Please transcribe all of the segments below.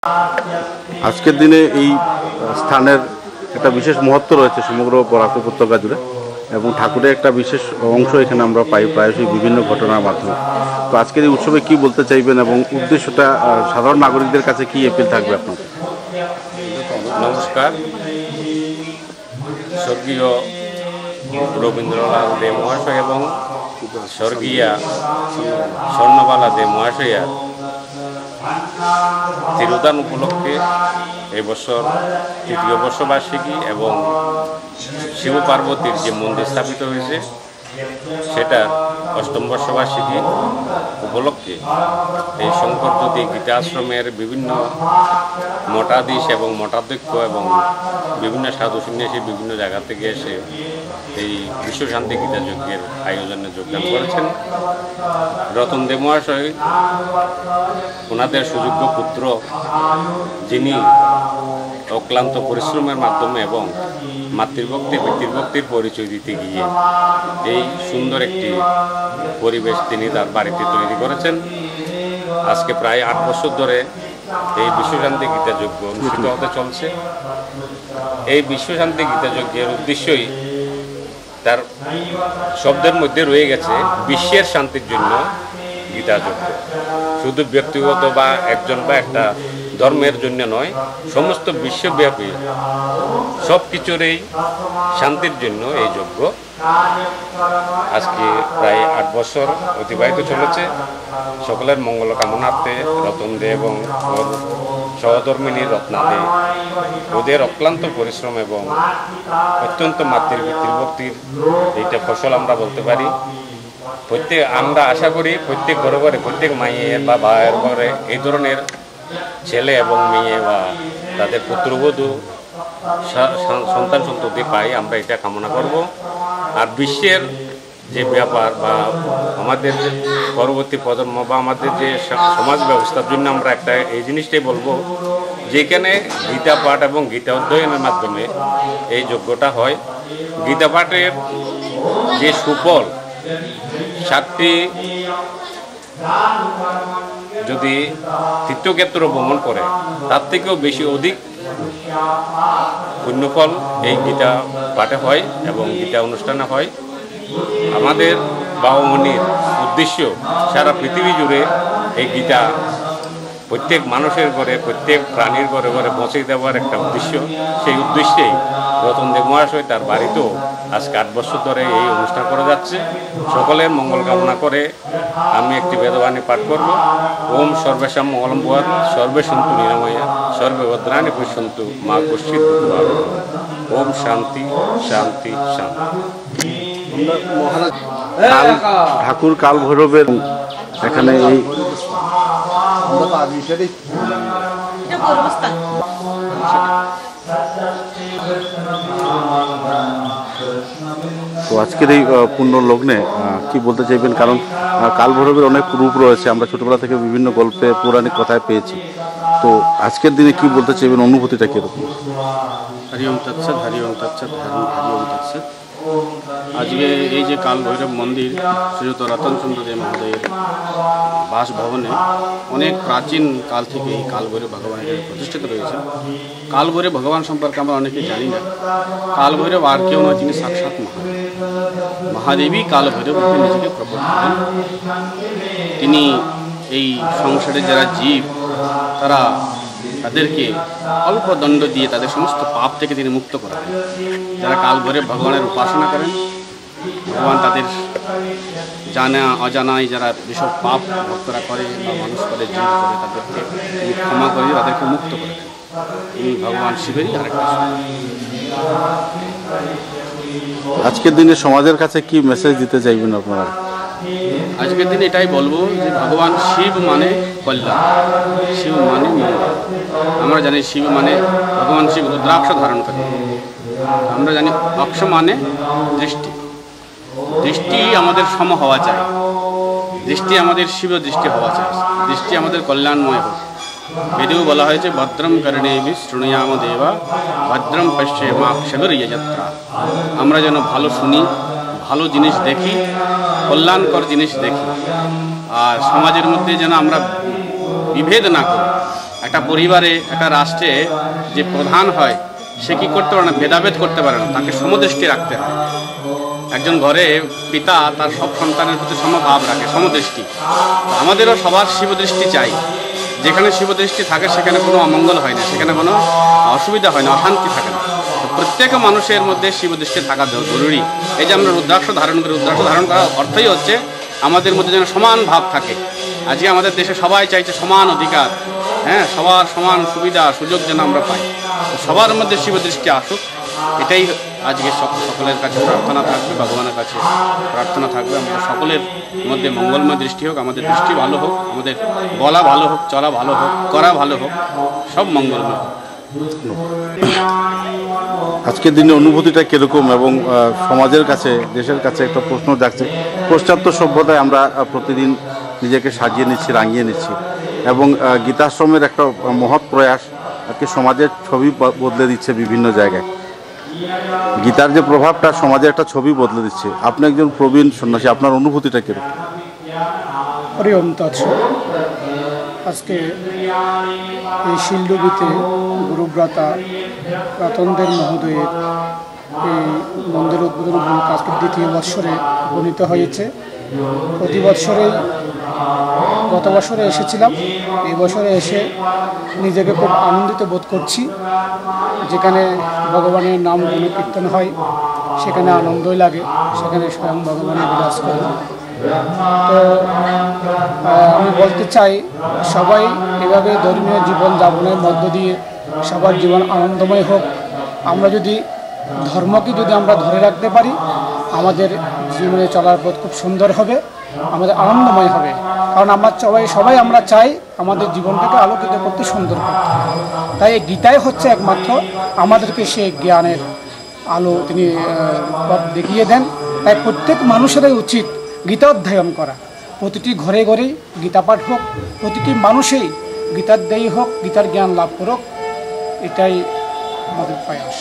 আজকের দিনে এই স্থানের একটা বিশেষ মহত্ব রয়েছে সমগ্র বরাক উপত্যকা জুড়ে এবং ঠাকুরের একটা বিশেষ অংশ এখানে আমরা পাই প্রায়শই বিভিন্ন ঘটনার মাধ্যমে। তো আজকের এই উৎসবে কি বলতে চাইবেন এবং উদ্দেশ্যটা সাধারণ নাগরিকদের কাছে কি এপিল থাকবে আপনাদের? নমস্কার। স্বর্গীয় রবীন্দ্রলাল দে মহাশয় এবং স্বর্গীয়া স্বর্ণবালা দে মহাশয়া তিরোধান উপলক্ষে এবছর তৃতীয় বর্ষবার্ষিকী এবং শিব পার্বতীর যে মন্দির স্থাপিত হয়েছে সেটার অষ্টম বর্ষবার্ষিকী উপলক্ষে এই শঙ্করজ্যোতি গীতা আশ্রমের বিভিন্ন মঠাধীশ এবং মঠাধ্যক্ষ এবং বিভিন্ন সাধু সন্ন্যাসী বিভিন্ন জায়গা থেকে এসে এই বিশ্বশান্তি গীতা যজ্ঞের আয়োজনে যোগদান করেছেন। রতন দে মহাশয় ওনাদের সুযোগ্য পুত্র, যিনি অক্লান্ত পরিশ্রমের মাধ্যমে এবং মাতৃভক্তি পিতৃভক্তির পরিচয় দিতে গিয়ে এই সুন্দর একটি পরিবেশ তিনি তার বাড়িতে তৈরি করেছেন। আজকে প্রায় 8 বছর ধরে এই বিশ্বশান্তি গীতা যজ্ঞ অনুষ্ঠিত হতে চলছে। এই বিশ্বশান্তি গীতা যজ্ঞের উদ্দেশ্যই তার শব্দের মধ্যে রয়ে গেছে বিশ্বের শান্তির জন্য গীতা যজ্ঞ। শুধু ব্যক্তিগত বা একজন বা একটা ধর্মের জন্য নয়, সমস্ত বিশ্বব্যাপী সব কিছুরই শান্তির জন্য এই যজ্ঞ আজকে প্রায় 8 বছর অতিবাহিত চলেছে। সকলের মঙ্গল কামনার্থে রতন দে এবং ওর সহধর্মিনী রত্না দে ওদের অক্লান্ত পরিশ্রম এবং অত্যন্ত মাতৃভক্তির এইটা ফসল আমরা বলতে পারি। আমরা আশা করি প্রত্যেক ঘরে ঘরে প্রত্যেক মায়ের বা ভাইয়ের ঘরে এই ধরনের ছেলে এবং মেয়ে বা তাদের পুত্রবধূ সন্তান সন্ততি পাই, আমরা এটা কামনা করব। আর বিশ্বের যে ব্যাপার বা আমাদের পরবর্তী প্রজন্ম বা আমাদের যে সমাজ ব্যবস্থার জন্য আমরা একটা এই জিনিসটাই বলবো, যেখানে গীতা পাঠ এবং গীতা অধ্যয়নের মাধ্যমে এই যজ্ঞটা হয়। গীতা পাঠের যে সুফল 7টি যদি তীর্থক্ষেত্র ভ্রমণ করে তার থেকেও বেশি অধিক পুণ্যফল এই গীতা পাঠে হয় এবং গীতা অনুষ্ঠানে হয়। আমাদের বাবামণির উদ্দেশ্য সারা পৃথিবী জুড়ে এই গীতা প্রত্যেক মানুষের ঘরে প্রত্যেক প্রাণীর ঘরে ঘরে পৌঁছে দেওয়ার একটা উদ্দেশ্য। সেই উদ্দেশ্যেই রতন দে মহাশয় তার বাড়িতেও আজকে 8 বছর ধরে এই অনুষ্ঠান করা যাচ্ছে। সকলের মঙ্গল কামনা করে আমি একটি বেদবাণী পাঠ করব। ওম সর্বেশাম মঙ্গলম ভুয়াৎ সর্বে সন্তু নিরাময়া সর্বে ভদ্রাণি পশ্যন্তু মা কশ্চিৎ দুঃখভাগ্। ওম শান্তি শান্তি শান্তি। ঠাকুর কাল ভৈরবের এখানে এই তো আজকের এই পূর্ণ লগ্নে কি বলতে চাইবেন? কারণ কাল ভৈরবের অনেক রূপ রয়েছে, আমরা ছোটবেলা থেকে বিভিন্ন গল্পে পৌরাণিক কথায় পেয়েছি। তো আজকের দিনে কি বলতে চাইবেন, অনুভূতিটা কিরকম? হরি ওম তৎসৎ, হরি ওম তৎসৎ, হরি ওম তৎসৎ। আজকে এই যে কাল ভৈরব মন্দির শ্রীযুক্ত রতনচন্দ্র দে মহোদয়ের বাসভবনে অনেক প্রাচীন কাল থেকে এই কাল ভৈরব ভগবান প্রতিষ্ঠিত রয়েছে। কাল ভৈরব ভগবান সম্পর্কে আমরা অনেকে জানি না। কাল ভৈরব আর কেউ নয়, তিনি সাক্ষাৎ মহাদেবী কাল ভৈরব রূপে নিজেকে প্রকট করেন। তিনি এই সংসারে যারা জীব তাদেরকে অল্প দণ্ড দিয়ে তাদের সমস্ত পাপ থেকে তিনি মুক্ত করেন। যারা কাল ভৈরব ভগবানের উপাসনা করেন, ভগবান তাদের জানা অজানায় যারা যেসব পাপ ভক্তরা করে বা মানুষ করে জীব করে তাদেরকে তিনি ক্ষমা করে তাদেরকে মুক্ত করে দেন। তিনি ভগবান শিবেরই আরেকটা। আজকের দিনে সমাজের কাছে কি মেসেজ দিতে চাইবেন আপনারা? আজকের দিনে এটাই বলবো যে ভগবান শিব মানে কল্যাণ, শিব মানে মঙ্গল। আমরা জানি শিব মানে ভগবান শিব রুদ্রাক্ষ ধারণ করে। আমরা জানি অক্ষ মানে দৃষ্টি। দৃষ্টি আমাদের সম হওয়া চাই, দৃষ্টি আমাদের শিব দৃষ্টি হওয়া চাই, দৃষ্টি আমাদের কল্যাণময় হোক। বেদেও বলা হয়েছে ভদ্রম কর্ণেভি শৃণুয়াম দেবা ভদ্রম পশ্যেমাক্ষভির্যজত্রা। আমরা যেন ভালো শুনি, ভালো জিনিস দেখি, কল্যাণকর জিনিস দেখি, আর সমাজের মধ্যে যেন আমরা বিভেদ না করি। একটা পরিবারে, একটা রাষ্ট্রে যে প্রধান হয় সে কি করতে পারে না, ভেদাভেদ করতে পারে না, তাকে সমদৃষ্টি রাখতে হয়। একজন ঘরে পিতা তার সব সন্তানের প্রতি সমভাব রাখে, সমদৃষ্টি। আমাদেরও সবার শিবদৃষ্টি চাই। যেখানে শিবদৃষ্টি থাকে সেখানে কোনো অমঙ্গল হয় না, সেখানে কোনো অসুবিধা হয় না, অশান্তি থাকে না। তো প্রত্যেক মানুষের মধ্যে শিবদৃষ্টি থাকা জরুরি। এই যে আমরা রুদ্রাক্ষ ধারণ করি, রুদ্রাক্ষ ধারণ করার অর্থই হচ্ছে আমাদের মধ্যে যেন সমান ভাব থাকে। আজকে আমাদের দেশে সবাই চাইছে সমান অধিকার, হ্যাঁ, সবার সমান সুবিধা সুযোগ যেন আমরা পাই। সবার মধ্যে শিবদৃষ্টি আসুক, এটাই আজকে সকলের কাছে প্রার্থনা থাকবে, ভগবানের কাছে প্রার্থনা থাকবে আমাদের সকলের মধ্যে মঙ্গলময় দৃষ্টি হোক, আমাদের দৃষ্টি ভালো হোক, আমাদের বলা ভালো হোক, চলা ভালো হোক, করা ভালো হোক, সব মঙ্গলময় হোক। আজকের দিনে অনুভূতিটা কীরকম এবং সমাজের কাছে, দেশের কাছে একটা প্রশ্ন জাগছে। পাশ্চাত্য সভ্যতায় আমরা প্রতিদিন নিজেকে সাজিয়ে নিচ্ছি, রাঙিয়ে নিচ্ছি, এবং গীতাশ্রমের একটা মহৎ প্রয়াস আজকে সমাজের ছবি বদলে দিচ্ছে বিভিন্ন জায়গায়। গীতার যে প্রভাবটা সমাজে একটা ছবি বদলে দিচ্ছে। আপনি একজন প্রবীণ সন্ন্যাসী, আপনার অনুভূতিটা কীরকম? হরি ওম তৎসৎ। আজকে এই শিলডুবিতে গুরুব্রতা রতনদের মহোদয়ের এই মন্দির উদ্বোধন উপলক্ষে আজকে 2য় বৎসরে উপনীত হয়েছে। প্রতি বৎসরেই, গত বছরে এসেছিলাম, এই বছরে এসে নিজেকে খুব আনন্দিত বোধ করছি। যেখানে ভগবানের নাম গুণকীর্তন হয় সেখানে আনন্দই লাগে, সেখানে স্বয়ং ভগবানের বিরাজ করে। তো আমি বলতে চাই, সবাই এভাবে ধর্মীয় জীবন যাপনের মধ্য দিয়ে সবার জীবন আনন্দময় হোক। আমরা যদি ধর্মকে যদি আমরা ধরে রাখতে পারি, আমাদের জীবনে চলার পথ খুব সুন্দর হবে, আমাদের আনন্দময় হবে। কারণ আমরা সবাই আমরা চাই আমাদের জীবনটাকে আলোকিত করতে, সুন্দর করতে। তাই এই গীতাই হচ্ছে একমাত্র আমাদেরকে সে জ্ঞানের আলো তিনি পথ দেখিয়ে দেন। তাই প্রত্যেক মানুষেরই উচিত গীতা অধ্যয়ন করা। প্রতিটি ঘরে ঘরেই গীতা পাঠ হোক, প্রতিটি মানুষেই গীতাধ্যায়ী হোক, গীতার জ্ঞান লাভ করুক, এটাই আমাদের প্রয়াস।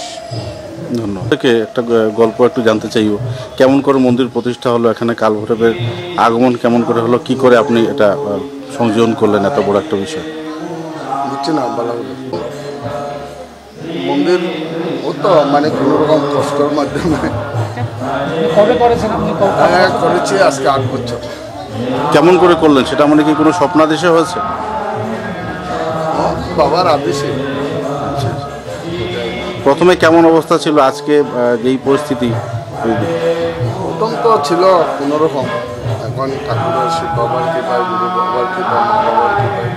ধন্যবাদ। একটা গল্প একটু জানতে চাইব, কেমন করে মন্দির প্রতিষ্ঠা হলো, এখানে কালভৈরবের আগমন কেমন করে হলো, কি করে আপনি এটা সংযোজন করলেন, এত বড় একটা বিষয়? বুঝছি না, বলা মন্দির ও তো মানে কোনো রকম কষ্টের মাধ্যমে কবে করেছেন আপনি? করেছি আজকে 8 বছর। কেমন করে করলেন সেটা, মানে কি কোনো স্বপ্নাদেশে হয়েছে? বাবার আদেশে। প্রথমে কেমন অবস্থা ছিল, আজকে যেই পরিস্থিতি? প্রথম তো ছিল কোনোরকম, এখন ঠাকুরের শিব বাবার কৃপায়, গুরু বাবার কৃপায়, মা বাবার কৃপায়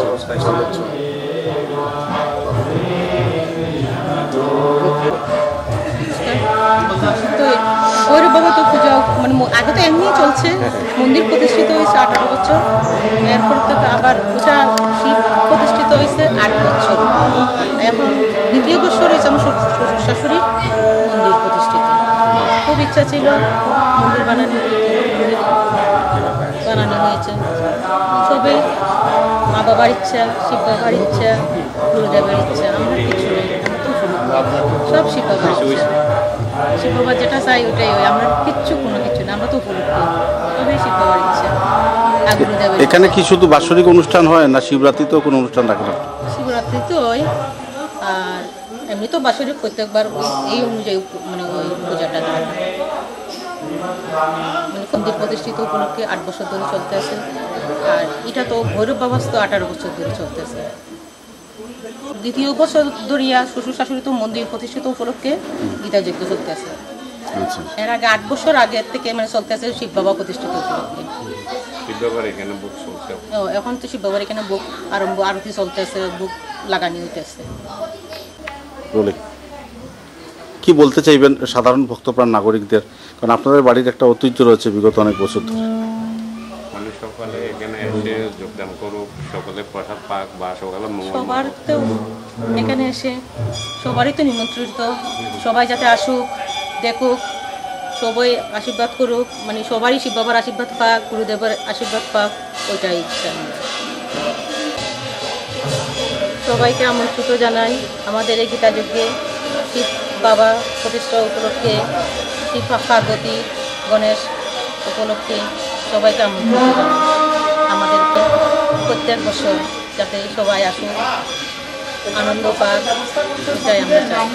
অবস্থায় চলেছে। তো গৌরব বাবা তো পূজা মানে আগে তো এমনি চলছে, মন্দির প্রতিষ্ঠিত হয়েছে 18 বছর, এরপর তো আবার পূজা শিব প্রতিষ্ঠিত হয়েছে 8 বছর। এখন 2য় বছর হয়েছে আমার শ্বশুর শাশুড়ির মন্দির প্রতিষ্ঠিত। খুব ইচ্ছা ছিল মন্দির বানানো হয়েছে। সবই মা বাবার ইচ্ছা, শিব বাবার ইচ্ছা, গুরুদেবের ইচ্ছা, আমরা কিছু নেই, সব শিব বাবার ইচ্ছা। শিব বাবা যেটা চাই ওটাই হয়, আমরা কোনো কিছু না, আমরা তো উপলব্ধি, তবেই শিব বাবার ইচ্ছা। এখানে কি শুধু বাৎসরিক অনুষ্ঠান হয় না শিবরাত্রিতেও কোনো অনুষ্ঠান রাখেন? শিবরাত্রি তো হয়, আর এমনি তো বাৎসরিক প্রত্যেকবার এই অনুযায়ী মানে ওই পূজাটা হয়। মানে মন্দির প্রতিষ্ঠিত উপলক্ষে 8 বছর ধরে চলতে আছে, আর এটা তো ভৈরব বাবা তো 18 বছর ধরে চলতেছে। 2য় বছর ধরিয়া শ্বশুর শাশুড়ি তো মন্দির প্রতিষ্ঠিত উপলক্ষে গীতা যজ্ঞ চলতে আছে। এর আগে 8 বছর আগে থেকে মানে চলতে আছে শিব বাবা প্রতিষ্ঠিত উপলক্ষে। এখন তো শিব বাবার এখানে বুক আরম্ভ, আরতি চলতে আছে, বুক লাগানি হইতেছে। কি বলতে চাইবেন সাধারণ ভক্তপ্রাণ নাগরিকদের, কারণ আপনাদের বাড়ির একটা ঐতিহ্য রয়েছে বিগত অনেক বছর ধরে? মানে সকালে এখানে এসে যোগদান করুক, সকলে প্রসাদ পাক বা সকালে সবার তো এখানে এসে সবারই তো নিমন্ত্রিত, সবাই যাতে আসুক, দেখুক, সবাই আশীর্বাদ করুক, মানে সবারই শিব বাবার আশীর্বাদ পাক, গুরুদেবের আশীর্বাদ পাক, ওইটাই ইচ্ছা। সবাইকে আমন্ত্রিত জানাই আমাদের এই গীতা যজ্ঞে শিব বাবা প্রতিষ্ঠা উপলক্ষে, শিব পার্বতী গণেশ উপলক্ষে সবাইকে আমন্ত্রিত জানাই। আমাদের প্রত্যেক বছর যাতে সবাই আসুক, আনন্দ পাক, এটাই আমরা চাই।